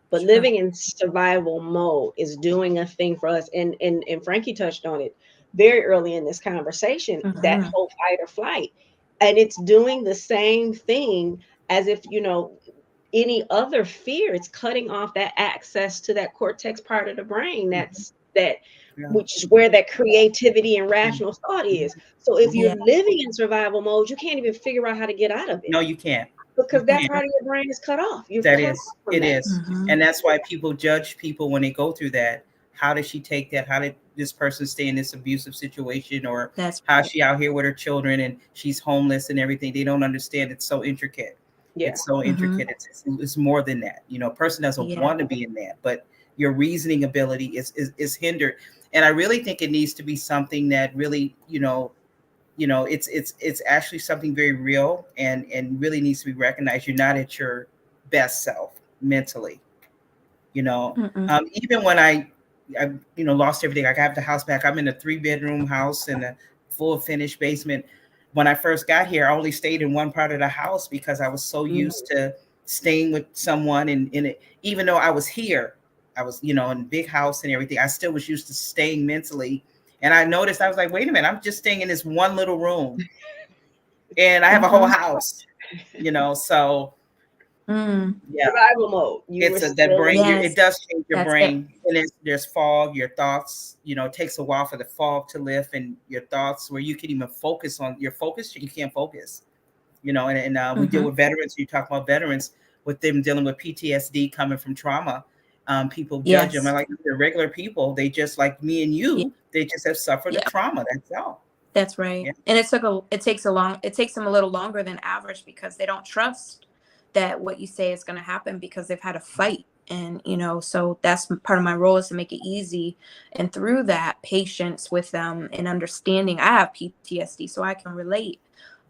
but living in survival mode is doing a thing for us. And Franki touched on it very early in this conversation, that whole fight or flight. And it's doing the same thing as if, any other fear. It's cutting off that access to that cortex part of the brain which is where that creativity and rational thought is. So if you're living in survival mode, you can't even figure out how to get out of it. No, you can't. Because that part of your brain is cut off. It is. And that's why people judge people when they go through that. How did she take that? How did this person stay in this abusive situation? Or how's she out here with her children and she's homeless and everything? They don't understand. It's so intricate. Yeah. It's so intricate. It's more than that. A person doesn't want to be in that, but your reasoning ability is hindered. And I really think it needs to be something that really, it's actually something very real and really needs to be recognized. You're not at your best self mentally, even when I lost everything. I got the house back. I'm in a 3-bedroom house in a full finished basement. When I first got here, I only stayed in one part of the house because I was so used to staying with someone. And even though I was here, I was, in a big house and everything, I still was used to staying mentally. And I noticed, I was like, wait a minute, I'm just staying in this one little room and I have a whole house, so survival mode. That brain, it does change your brain. And there's fog, your thoughts, it takes a while for the fog to lift, and your thoughts where you can even focus on your focus, you can't focus, we deal with veterans. You talk about veterans with them dealing with PTSD coming from trauma. People judge them. I like, they're regular people. They just like me and you. They just have suffered a trauma. That's all. That's right. Yeah. And it takes them a little longer than average because they don't trust that what you say is going to happen because they've had a fight. And, so that's part of my role, is to make it easy. And through that, patience with them and understanding. I have PTSD, so I can relate.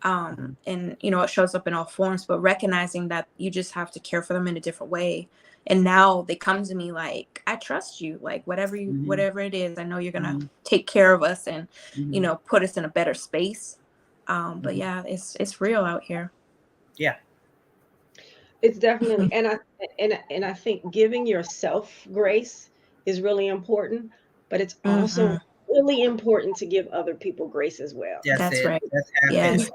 And, it shows up in all forms, but recognizing that you just have to care for them in a different way. And now they come to me like, I trust you, like whatever it is, I know you're going to take care of us and, put us in a better space. But yeah, it's real out here. Yeah. It's definitely, and I think giving yourself grace is really important, but it's also really important to give other people grace as well. That's right. Yes.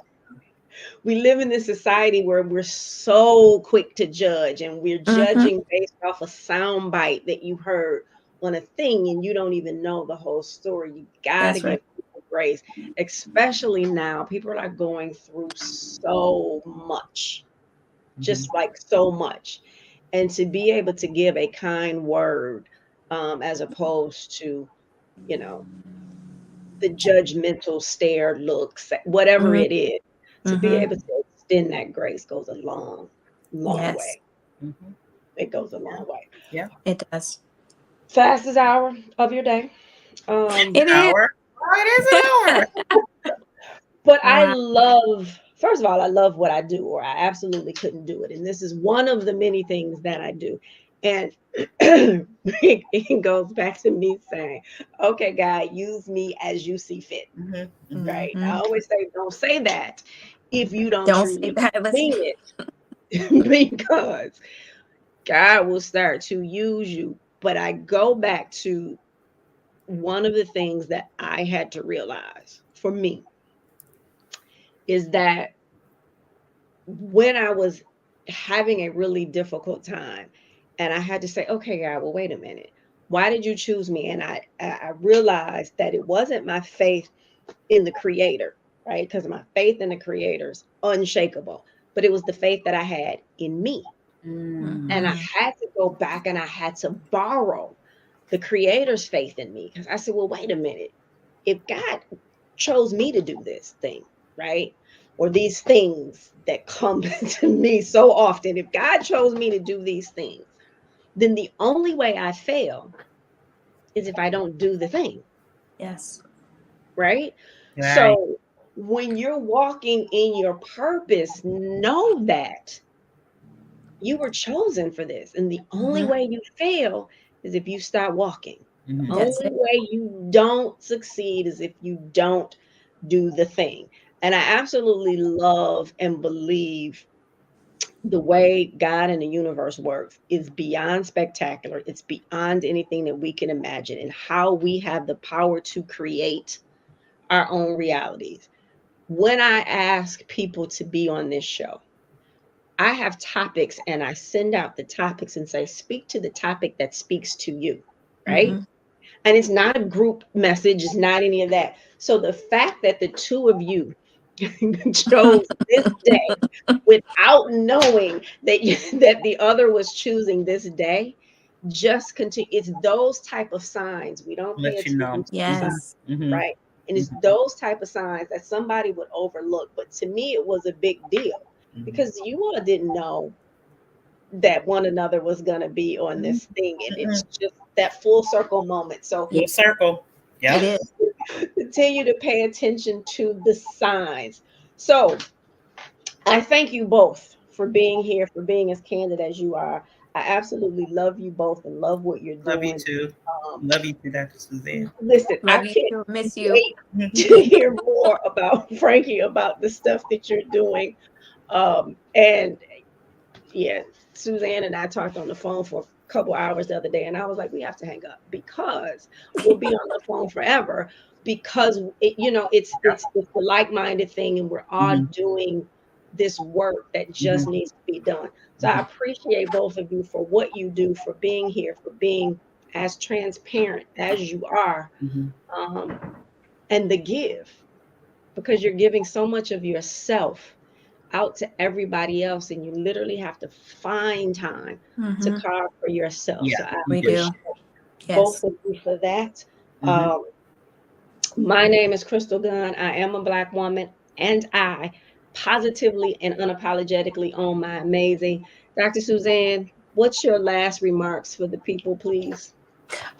We live in this society where we're so quick to judge, and we're judging based off a sound bite that you heard on a thing, and you don't even know the whole story. You got to give people grace, especially now. People are like going through so much, just like so much. And to be able to give a kind word as opposed to, the judgmental stare looks, whatever it is. To be able to extend that grace goes a long, long way. It goes a long way. Yeah, it does. Fastest hour of your day. It is. Hour. Oh, it is an hour. But I love first of all, I love what I do, or I absolutely couldn't do it. And this is one of the many things that I do. And it goes back to me saying, okay, God, use me as you see fit. Mm-hmm. Right. Mhm. I always say, don't say that if you don't Don't say truly that. Listen. mean it, because God will start to use you. But I go back to one of the things that I had to realize for me is that when I was having a really difficult time, and I had to say, okay, God, well, wait a minute. Why did you choose me? And I realized that it wasn't my faith in the creator, right? Because my faith in the creator is unshakable, but it was the faith that I had in me. And I Mhm. had to go back and I had to borrow the creator's faith in me. Because I said, well, wait a minute. If God chose me to do this thing, right? Or these things that come to me so often, if God chose me to do these things, then the only way I fail is if I don't do the thing, Yes. right? Right. So when you're walking in your purpose, know that you were chosen for this. And the only Mhm. way you fail is if you start walking. The Mm-hmm. That's only it. way you don't succeed is if you don't do the thing. And I absolutely love and believe the way God and the universe works is beyond spectacular. It's beyond anything that we can imagine, and how we have the power to create our own realities. When I ask people to be on this show, I have topics and I send out the topics and say, speak to the topic that speaks to you, right? Mhm. And it's not a group message, it's not any of that. So the fact that the two of you chose this day without knowing that that the other was choosing this day, just continue. It's those type of signs we don't pay Let you attention know. to the signs, Yes. Mm-hmm. right? And it's those type of signs that somebody would overlook. But to me, it was a big deal Mm-hmm. because you all didn't know that one another was going to be on Mm-hmm. this thing. And it's just that full circle moment. So Yeah, Full circle. it Yep. is. continue to pay attention to the signs. So I thank you both for being here, for being as candid as you are. I absolutely love you both and love what you're Love you doing. too. Um, Love you too, Dr. Suzanne. listen, I Love you can't too. Miss you. wait to hear more about Franki, about the stuff that you're doing. And yeah, Suzanne and I talked on the phone for a couple hours the other day, and I was like, we have to hang up because we'll be on the phone forever. Because it's the like-minded thing, and we're all Mm-hmm. doing this work that just Mm-hmm. needs to be done. So I appreciate both of you for what you do, for being here, for being as transparent as you are, Mm-hmm. um, and the give, because you're giving so much of yourself out to everybody else, and you literally have to find time to Mhm. carve for yourself. Yeah, So I you We do. do. appreciate both Yes. of you for that. Mm-hmm. Um, my name is Crystal Gunn. I am a Black woman, and I positively and unapologetically own my amazing. Dr. Suzanne, what's your last remarks for the people, please?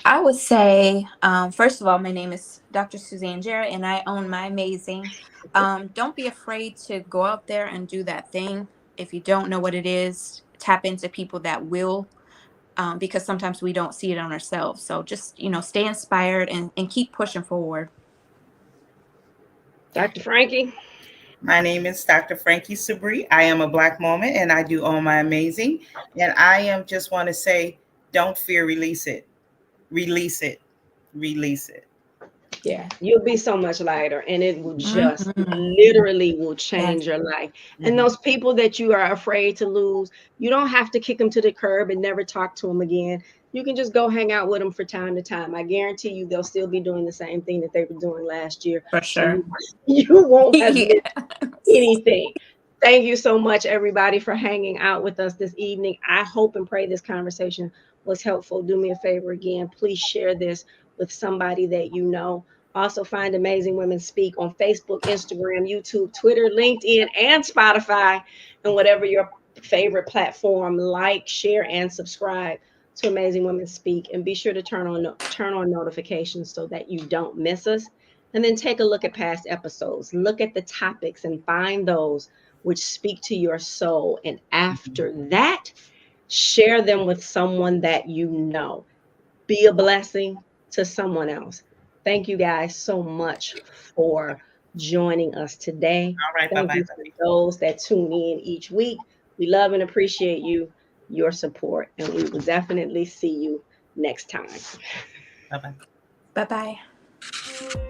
I would say, first of all, my name is Dr. Suzanne Jarrett, and I own my amazing. Don't be afraid to go out there and do that thing. If you don't know what it is, tap into people that will, because sometimes we don't see it on ourselves. So just, stay inspired and keep pushing forward. Dr. Franki? My name is Dr. Franki Sebree. I am a Black woman and I do own my amazing. And I am just want to say, don't fear, release it. Release it. Release it. Yeah, you'll be so much lighter, and it will just Mhm. literally will Yes. change your life. And Mm-hmm. those people that you are afraid to lose, you don't have to kick them to the curb and never talk to them again. You can just go hang out with them for time to time. I guarantee you they'll still be doing the same thing that they were doing last year. For So sure. you won't have missed Yes. anything. Thank you so much, everybody, for hanging out with us this evening. I hope and pray this conversation was helpful. Do me a favor again. Please share this with somebody that you know. Also, find Amazing Women Speak on Facebook, Instagram, YouTube, Twitter, LinkedIn, and Spotify, and whatever your favorite platform. Like, share, and subscribe to Amazing Women Speak. And be sure to turn on notifications so that you don't miss us. And then take a look at past episodes. Look at the topics and find those which speak to your soul. And after that, share them with someone that you know. Be a blessing to someone else. Thank you guys so much for joining us today. All right. Thank Bye-bye. you to those that tune in each week. We love and appreciate you, your support, and we will definitely see you next time. Bye-bye. Bye-bye.